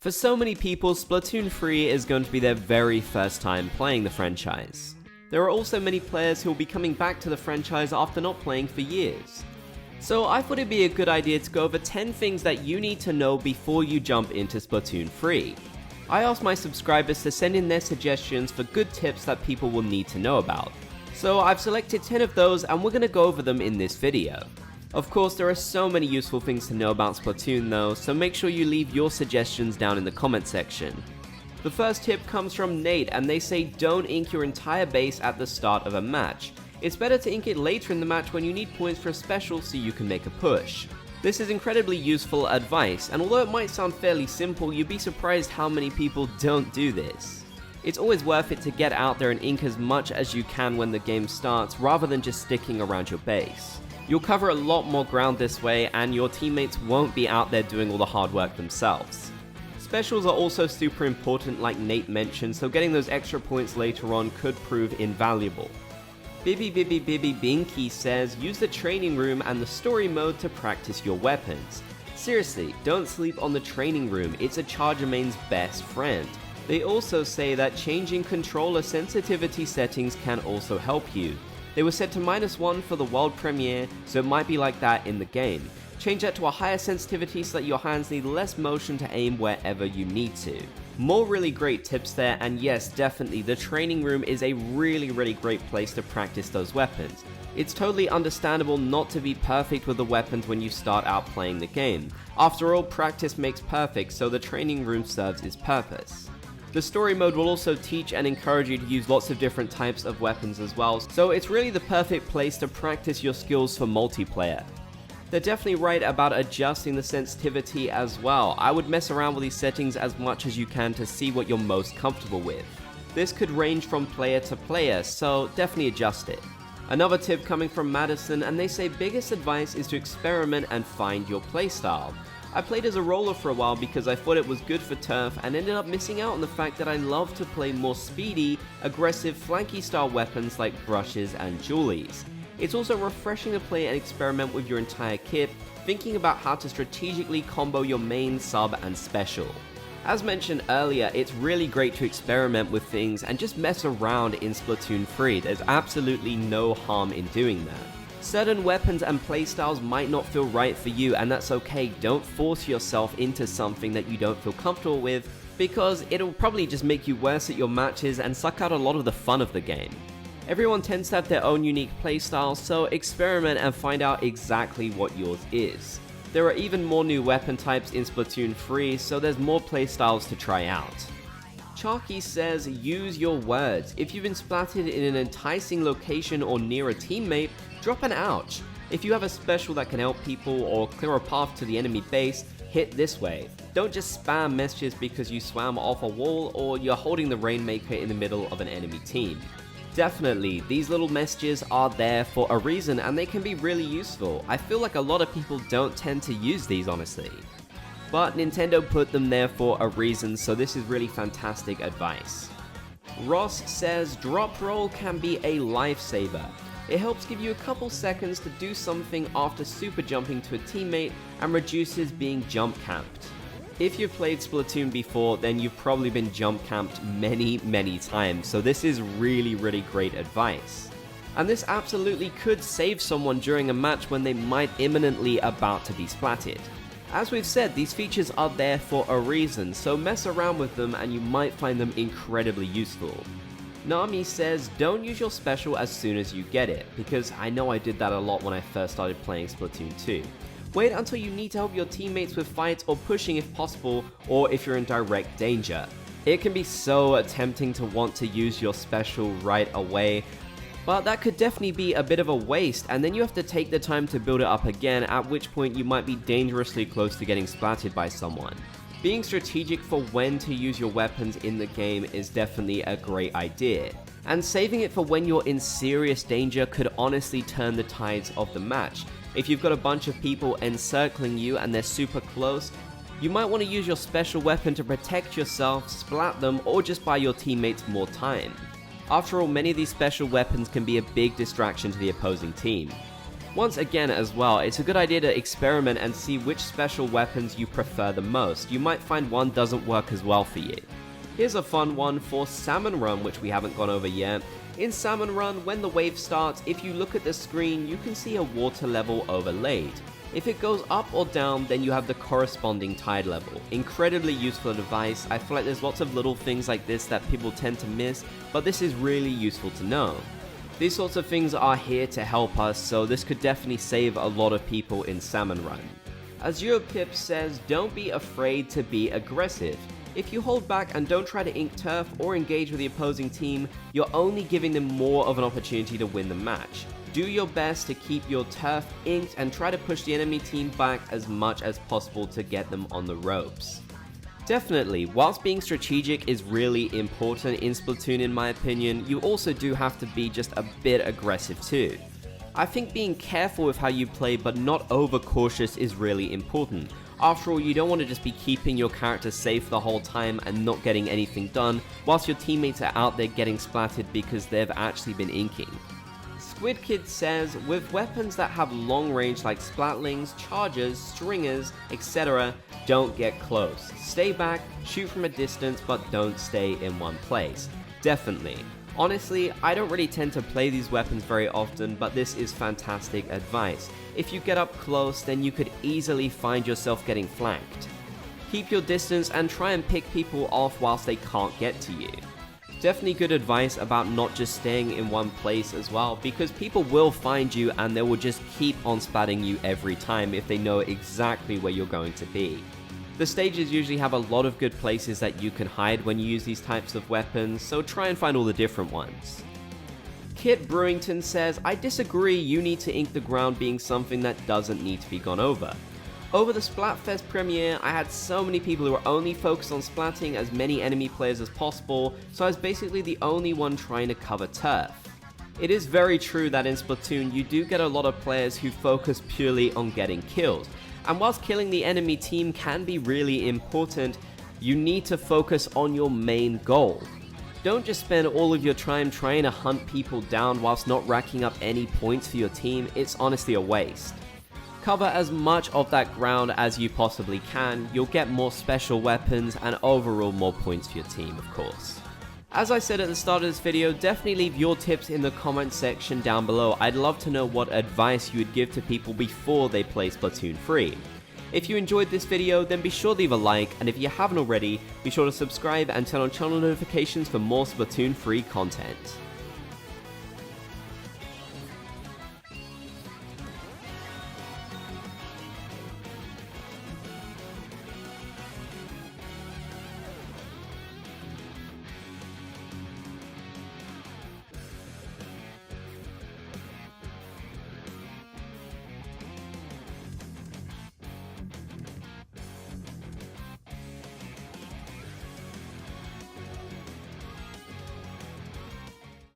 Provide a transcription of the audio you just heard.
For so many people, Splatoon 3 is going to be their very first time playing the franchise. There are also many players who will be coming back to the franchise after not playing for years. So I thought it'd be a good idea to go over 10 things that you need to know before you jump into Splatoon 3. I asked my subscribers to send in their suggestions for good tips that people will need to know about. So I've selected 10 of those and we're going to go over them in this video. Of course, there are so many useful things to know about Splatoon though, so make sure you leave your suggestions down in the comment section. The first tip comes from Nate, and they say don't ink your entire base at the start of a match. It's better to ink it later in the match when you need points for a special so you can make a push. This is incredibly useful advice, and although it might sound fairly simple, you'd be surprised how many people don't do this. It's always worth it to get out there and ink as much as you can when the game starts, rather than just sticking around your base. You'll cover a lot more ground this way, and your teammates won't be out there doing all the hard work themselves. Specials are also super important like Nate mentioned, so getting those extra points later on could prove invaluable. Binky says use the training room and the story mode to practice your weapons. Seriously, don't sleep on the training room, it's a charger main's best friend. They also say that changing controller sensitivity settings can also help you. They were set to -1 for the world premiere, so it might be like that in the game. Change that to a higher sensitivity so that your hands need less motion to aim wherever you need to. More really great tips there, and yes, definitely, the training room is a really great place to practice those weapons. It's totally understandable not to be perfect with the weapons when you start out playing the game. After all, practice makes perfect, so the training room serves its purpose. The story mode will also teach and encourage you to use lots of different types of weapons as well, so it's really the perfect place to practice your skills for multiplayer. They're definitely right about adjusting the sensitivity as well. I would mess around with these settings as much as you can to see what you're most comfortable with. This could range from player to player, so definitely adjust it. Another tip coming from Madison, and they say biggest advice is to experiment and find your playstyle. I played as a roller for a while because I thought it was good for turf and ended up missing out on the fact that I love to play more speedy, aggressive, flanky style weapons like brushes and dualies. It's also refreshing to play and experiment with your entire kit, thinking about how to strategically combo your main, sub, and special. As mentioned earlier, it's really great to experiment with things and just mess around in Splatoon 3, there's absolutely no harm in doing that. Certain weapons and playstyles might not feel right for you, and that's okay. Don't force yourself into something that you don't feel comfortable with, because it'll probably just make you worse at your matches and suck out a lot of the fun of the game. Everyone tends to have their own unique playstyle, so experiment and find out exactly what yours is. There are even more new weapon types in Splatoon 3, so there's more playstyles to try out. Chalky says use your words. If you've been splatted in an enticing location or near a teammate, drop an ouch. If you have a special that can help people or clear a path to the enemy base, hit this way. Don't just spam messages because you swam off a wall or you're holding the Rainmaker in the middle of an enemy team. Definitely, these little messages are there for a reason and they can be really useful. I feel like a lot of people don't tend to use these honestly. But Nintendo put them there for a reason, so this is really fantastic advice. Ross says drop roll can be a lifesaver. It helps give you a couple seconds to do something after super jumping to a teammate and reduces being jump camped. If you've played Splatoon before, then you've probably been jump camped many times, so this is really great advice. And this absolutely could save someone during a match when they might imminently about to be splatted. As we've said, these features are there for a reason, so mess around with them and you might find them incredibly useful. Nami says don't use your special as soon as you get it, because I know I did that a lot when I first started playing Splatoon 2. Wait until you need to help your teammates with fights or pushing if possible, or if you're in direct danger. It can be so tempting to want to use your special right away, but that could definitely be a bit of a waste, and then you have to take the time to build it up again, at which point you might be dangerously close to getting splatted by someone. Being strategic for when to use your weapons in the game is definitely a great idea, and saving it for when you're in serious danger could honestly turn the tides of the match. If you've got a bunch of people encircling you and they're super close, you might want to use your special weapon to protect yourself, splat them, or just buy your teammates more time. After all, many of these special weapons can be a big distraction to the opposing team. Once again as well, it's a good idea to experiment and see which special weapons you prefer the most. You might find one doesn't work as well for you. Here's a fun one for Salmon Run, which we haven't gone over yet. In Salmon Run, when the wave starts, if you look at the screen, you can see a water level overlaid. If it goes up or down, then you have the corresponding tide level. Incredibly useful advice. I feel like there's lots of little things like this that people tend to miss, but this is really useful to know. These sorts of things are here to help us, so this could definitely save a lot of people in Salmon Run. Azure Pip says, don't be afraid to be aggressive. If you hold back and don't try to ink turf or engage with the opposing team, you're only giving them more of an opportunity to win the match. Do your best to keep your turf inked and try to push the enemy team back as much as possible to get them on the ropes. Definitely, whilst being strategic is really important in Splatoon in my opinion, you also do have to be just a bit aggressive too. I think being careful with how you play but not overcautious is really important. After all, you don't want to just be keeping your character safe the whole time and not getting anything done, whilst your teammates are out there getting splatted because they've actually been inking. Squid Kid says, with weapons that have long range like splatlings, chargers, stringers, etc., don't get close. Stay back, shoot from a distance, but don't stay in one place. Definitely. Honestly, I don't really tend to play these weapons very often, but this is fantastic advice. If you get up close, then you could easily find yourself getting flanked. Keep your distance and try and pick people off whilst they can't get to you. Definitely good advice about not just staying in one place as well, because people will find you and they will just keep on spatting you every time if they know exactly where you're going to be. The stages usually have a lot of good places that you can hide when you use these types of weapons, so try and find all the different ones. Kit Brewington says, I disagree, you need to ink the ground being something that doesn't need to be gone over. Over the Splatfest premiere, I had so many people who were only focused on splatting as many enemy players as possible, so I was basically the only one trying to cover turf. It is very true that in Splatoon you do get a lot of players who focus purely on getting killed, and whilst killing the enemy team can be really important, you need to focus on your main goal. Don't just spend all of your time trying to hunt people down whilst not racking up any points for your team, it's honestly a waste. Cover as much of that ground as you possibly can, you'll get more special weapons and overall more points for your team, of course. As I said at the start of this video, definitely leave your tips in the comment section down below. I'd love to know what advice you would give to people before they play Splatoon 3. If you enjoyed this video, then be sure to leave a like, and if you haven't already, be sure to subscribe and turn on channel notifications for more Splatoon 3 content.